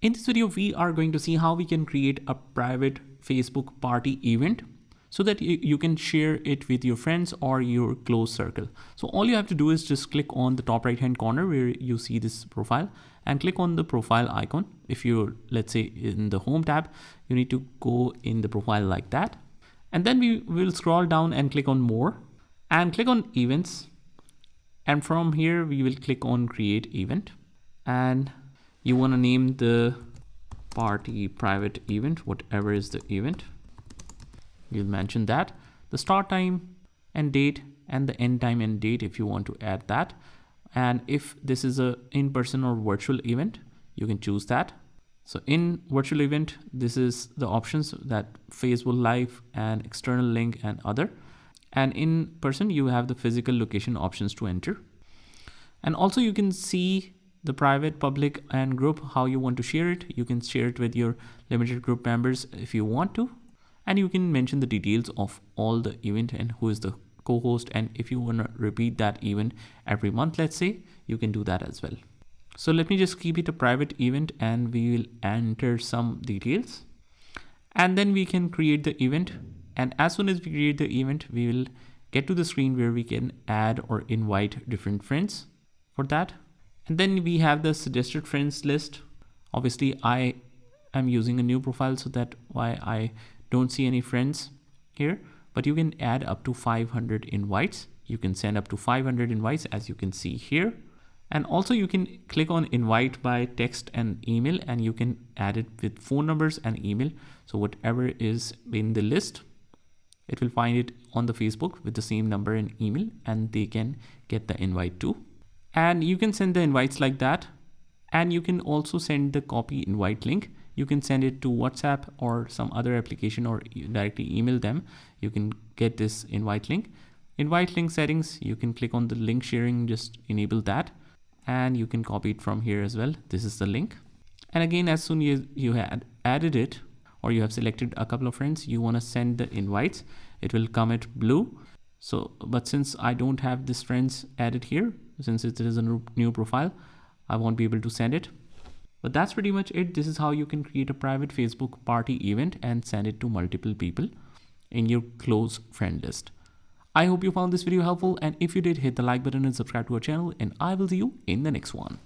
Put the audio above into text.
In this video, we are going to see how we can create a private Facebook party event so that you can share it with your friends or your close circle. So all you have to do is just click on the top right hand corner where you see this profile and click on the profile icon. If you're, let's say, in the home tab, you need to go in the profile like that. And then we will scroll down and click on more and click on events. And from here, we will click on create event, and you want to name the party private event, whatever is the event. You'll mention that, the start time and date and the end time and date if you want to add that. And if this is a in-person or virtual event, you can choose that. So in virtual event, this is the options that Facebook Live and external link and other. And in person, you have the physical location options to enter. And also you can see the private, public and group, how you want to share it. You can share it with your limited group members if you want to. And you can mention the details of all the event and who is the co-host. And if you want to repeat that event every month, let's say, you can do that as well. So let me just keep it a private event and we will enter some details. And then we can create the event. And as soon as we create the event, we will get to the screen where we can add or invite different friends for that. And then we have the suggested friends list. Obviously, I am using a new profile, so that why I don't see any friends here, but you can add up to 500 invites. You can send up to 500 invites, as you can see here. And also you can click on invite by text and email, and you can add it with phone numbers and email. So whatever is in the list, it will find it on the Facebook with the same number and email, and they can get the invite too. And you can send the invites like that. And you can also send the copy invite link. You can send it to WhatsApp or some other application, or directly email them. You can get this invite link. Invite link settings, you can click on the link sharing, just enable that. And you can copy it from here as well. This is the link. And again, as soon as you had added it, or you have selected a couple of friends, you want to send the invites, it will come at blue. So, but since I don't have this friends added here, since it is a new profile, I won't be able to send it. But that's pretty much it. This is how you can create a private Facebook party event and send it to multiple people in your close friend list. I hope you found this video helpful, and if you did, hit the like button and subscribe to our channel, and I will see you in the next one.